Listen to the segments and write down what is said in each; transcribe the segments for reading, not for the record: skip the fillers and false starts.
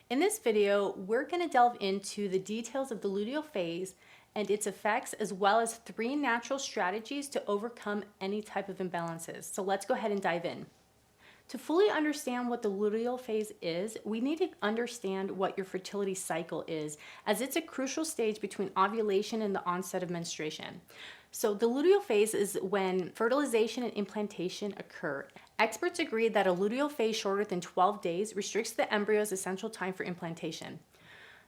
In this video, we're going to delve into the details of the luteal phase and its effects, as well as 3 natural strategies to overcome any type of imbalances. So let's go ahead and dive in. To fully understand what the luteal phase is, we need to understand what your fertility cycle is, as it's a crucial stage between ovulation and the onset of menstruation. So the luteal phase is when fertilization and implantation occur. Experts agree that a luteal phase shorter than 12 days restricts the embryo's essential time for implantation.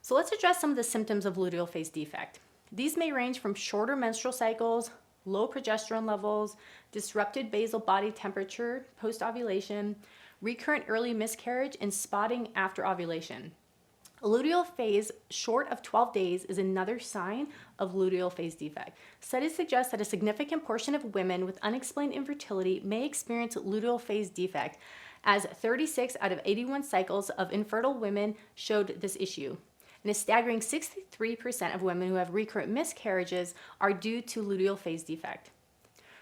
So let's address some of the symptoms of luteal phase defect. These may range from shorter menstrual cycles, low progesterone levels, disrupted basal body temperature post-ovulation, recurrent early miscarriage, and spotting after ovulation. A luteal phase short of 12 days is another sign of luteal phase defect. Studies suggest that a significant portion of women with unexplained infertility may experience luteal phase defect, as 36 out of 81 cycles of infertile women showed this issue. And a staggering 63% of women who have recurrent miscarriages are due to luteal phase defect.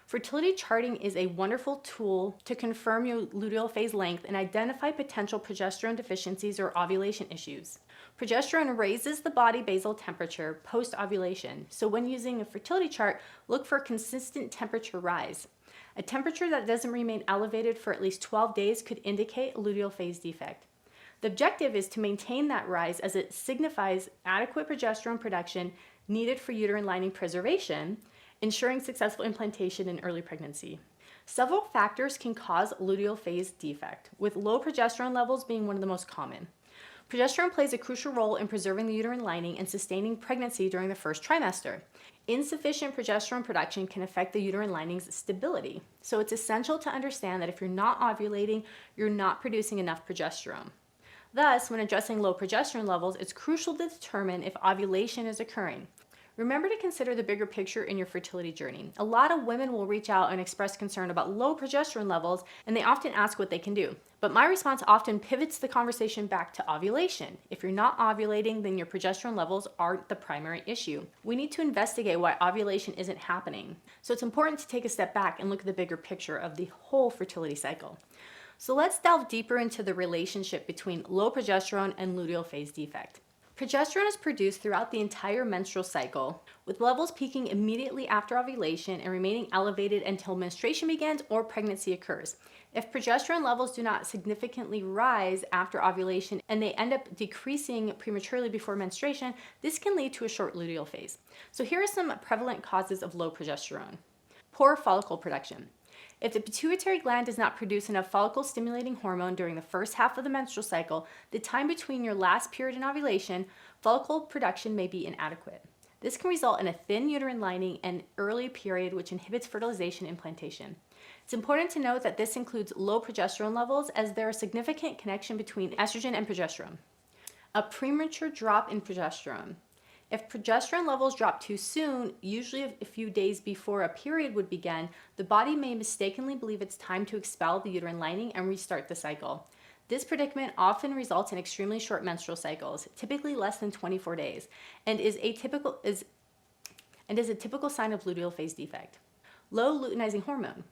Fertility charting is a wonderful tool to confirm your luteal phase length and identify potential progesterone deficiencies or ovulation issues. Progesterone raises the body basal temperature post-ovulation, so when using a fertility chart, look for a consistent temperature rise. A temperature that doesn't remain elevated for at least 12 days could indicate a luteal phase defect. The objective is to maintain that rise, as it signifies adequate progesterone production needed for uterine lining preservation, ensuring successful implantation in early pregnancy. Several factors can cause luteal phase defect, with low progesterone levels being one of the most common. Progesterone plays a crucial role in preserving the uterine lining and sustaining pregnancy during the first trimester. Insufficient progesterone production can affect the uterine lining's stability, so it's essential to understand that if you're not ovulating, you're not producing enough progesterone. Thus, when addressing low progesterone levels, it's crucial to determine if ovulation is occurring. Remember to consider the bigger picture in your fertility journey. A lot of women will reach out and express concern about low progesterone levels, and they often ask what they can do. But my response often pivots the conversation back to ovulation. If you're not ovulating, then your progesterone levels aren't the primary issue. We need to investigate why ovulation isn't happening. So it's important to take a step back and look at the bigger picture of the whole fertility cycle. So let's delve deeper into the relationship between low progesterone and luteal phase defect. Progesterone is produced throughout the entire menstrual cycle, with levels peaking immediately after ovulation and remaining elevated until menstruation begins or pregnancy occurs. If progesterone levels do not significantly rise after ovulation and they end up decreasing prematurely before menstruation, this can lead to a short luteal phase. So here are some prevalent causes of low progesterone. Poor follicle production. If the pituitary gland does not produce enough follicle-stimulating hormone during the first half of the menstrual cycle, the time between your last period and ovulation, follicle production may be inadequate. This can result in a thin uterine lining and early period, which inhibits fertilization and implantation. It's important to note that this includes low progesterone levels, as there is a significant connection between estrogen and progesterone. A premature drop in progesterone. If progesterone levels drop too soon, usually a few days before a period would begin, the body may mistakenly believe it's time to expel the uterine lining and restart the cycle. This predicament often results in extremely short menstrual cycles, typically less than 24 days, and is a typical sign of luteal phase defect. Low luteinizing hormone.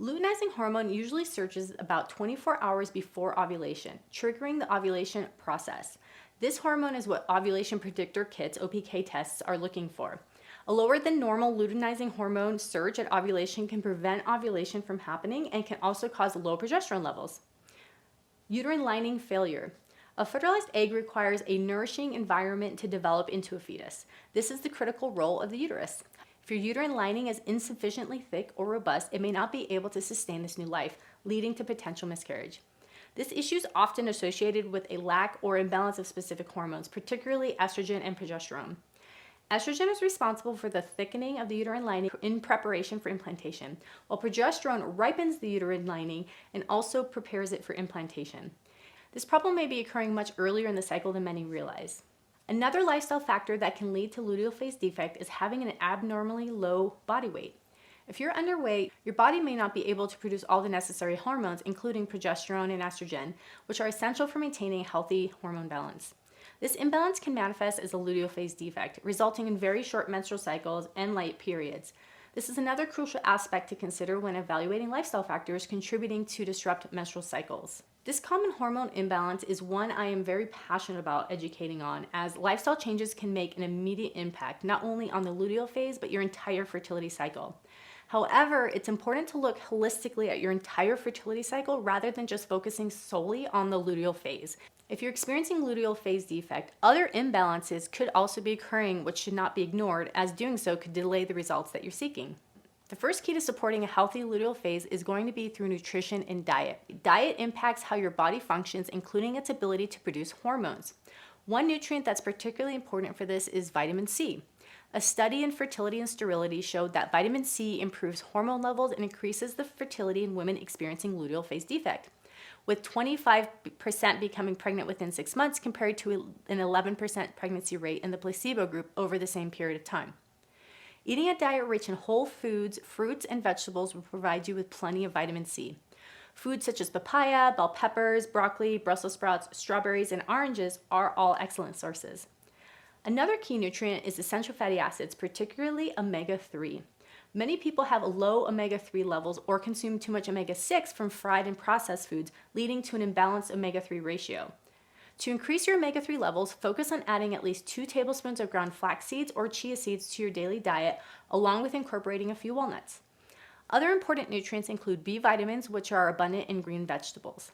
Luteinizing hormone usually surges about 24 hours before ovulation, triggering the ovulation process. This hormone is what ovulation predictor kits, OPK tests, are looking for. A lower than normal luteinizing hormone surge at ovulation can prevent ovulation from happening and can also cause low progesterone levels. Uterine lining failure. A fertilized egg requires a nourishing environment to develop into a fetus. This is the critical role of the uterus. If your uterine lining is insufficiently thick or robust, it may not be able to sustain this new life, leading to potential miscarriage. This issue is often associated with a lack or imbalance of specific hormones, particularly estrogen and progesterone. Estrogen is responsible for the thickening of the uterine lining in preparation for implantation, while progesterone ripens the uterine lining and also prepares it for implantation. This problem may be occurring much earlier in the cycle than many realize. Another lifestyle factor that can lead to luteal phase defect is having an abnormally low body weight. If you're underweight, your body may not be able to produce all the necessary hormones, including progesterone and estrogen, which are essential for maintaining a healthy hormone balance. This imbalance can manifest as a luteal phase defect, resulting in very short menstrual cycles and light periods. This is another crucial aspect to consider when evaluating lifestyle factors contributing to disrupt menstrual cycles. This common hormone imbalance is one I am very passionate about educating on, as lifestyle changes can make an immediate impact not only on the luteal phase but your entire fertility cycle. However, it's important to look holistically at your entire fertility cycle rather than just focusing solely on the luteal phase. If you're experiencing luteal phase defect, other imbalances could also be occurring, which should not be ignored, as doing so could delay the results that you're seeking. The first key to supporting a healthy luteal phase is going to be through nutrition and diet. Diet impacts how your body functions, including its ability to produce hormones. One nutrient that's particularly important for this is vitamin C. A study in fertility and sterility showed that vitamin C improves hormone levels and increases the fertility in women experiencing luteal phase defect, with 25% becoming pregnant within 6 months compared to an 11% pregnancy rate in the placebo group over the same period of time. Eating a diet rich in whole foods, fruits, and vegetables will provide you with plenty of vitamin C. Foods such as papaya, bell peppers, broccoli, Brussels sprouts, strawberries, and oranges are all excellent sources. Another key nutrient is essential fatty acids, particularly omega-3. Many people have low omega-3 levels or consume too much omega-6 from fried and processed foods, leading to an imbalanced omega-3 ratio. To increase your omega-3 levels, focus on adding at least 2 tablespoons of ground flax seeds or chia seeds to your daily diet, along with incorporating a few walnuts. Other important nutrients include B vitamins, which are abundant in green vegetables.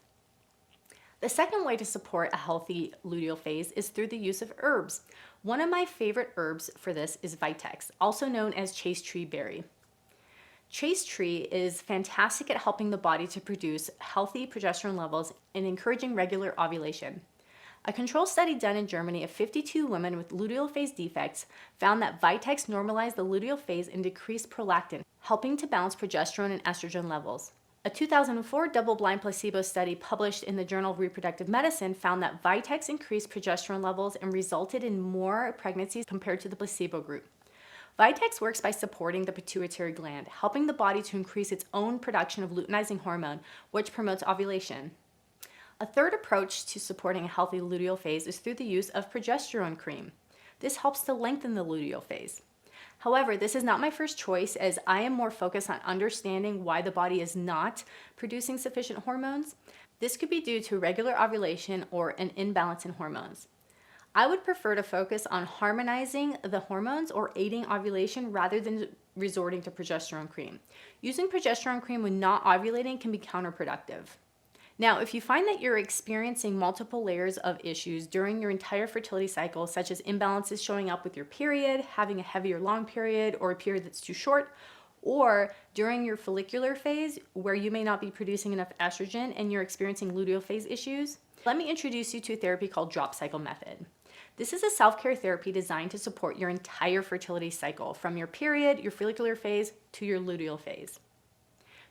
The second way to support a healthy luteal phase is through the use of herbs. One of my favorite herbs for this is Vitex, also known as chaste tree berry. Chaste tree is fantastic at helping the body to produce healthy progesterone levels and encouraging regular ovulation. A control study done in Germany of 52 women with luteal phase defects found that Vitex normalized the luteal phase and decreased prolactin, helping to balance progesterone and estrogen levels. A 2004 double-blind placebo study published in the Journal of Reproductive Medicine found that Vitex increased progesterone levels and resulted in more pregnancies compared to the placebo group. Vitex works by supporting the pituitary gland, helping the body to increase its own production of luteinizing hormone, which promotes ovulation. A third approach to supporting a healthy luteal phase is through the use of progesterone cream. This helps to lengthen the luteal phase. However, this is not my first choice, as I am more focused on understanding why the body is not producing sufficient hormones. This could be due to irregular ovulation or an imbalance in hormones. I would prefer to focus on harmonizing the hormones or aiding ovulation rather than resorting to progesterone cream. Using progesterone cream when not ovulating can be counterproductive. Now, if you find that you're experiencing multiple layers of issues during your entire fertility cycle, such as imbalances showing up with your period, having a heavy or long period, or a period that's too short, or during your follicular phase where you may not be producing enough estrogen and you're experiencing luteal phase issues, let me introduce you to a therapy called drop cycle method. This is a self-care therapy designed to support your entire fertility cycle, from your period, your follicular phase, to your luteal phase.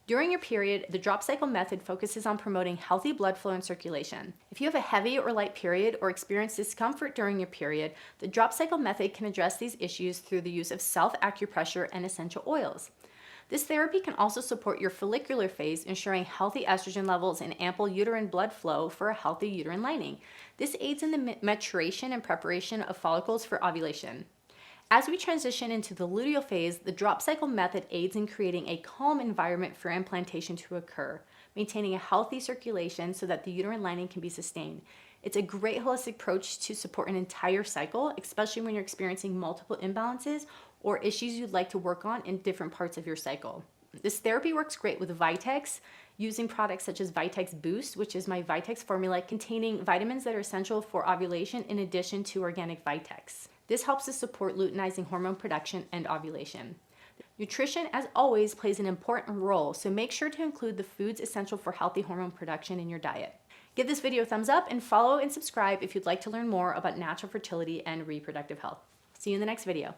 During your period, the drop cycle method focuses on promoting healthy blood flow and circulation. If you have a heavy or light period or experience discomfort during your period, the drop cycle method can address these issues through the use of self-acupressure and essential oils. This therapy can also support your follicular phase, ensuring healthy estrogen levels and ample uterine blood flow for a healthy uterine lining. This aids in the maturation and preparation of follicles for ovulation. As we transition into the luteal phase, the drop cycle method aids in creating a calm environment for implantation to occur, maintaining a healthy circulation so that the uterine lining can be sustained. It's a great holistic approach to support an entire cycle, especially when you're experiencing multiple imbalances or issues you'd like to work on in different parts of your cycle. This therapy works great with Vitex, using products such as Vitex Boost, which is my Vitex formula containing vitamins that are essential for ovulation in addition to organic Vitex. This helps to support luteinizing hormone production and ovulation. Nutrition, as always, plays an important role, so make sure to include the foods essential for healthy hormone production in your diet. Give this video a thumbs up and follow and subscribe if you'd like to learn more about natural fertility and reproductive health. See you in the next video.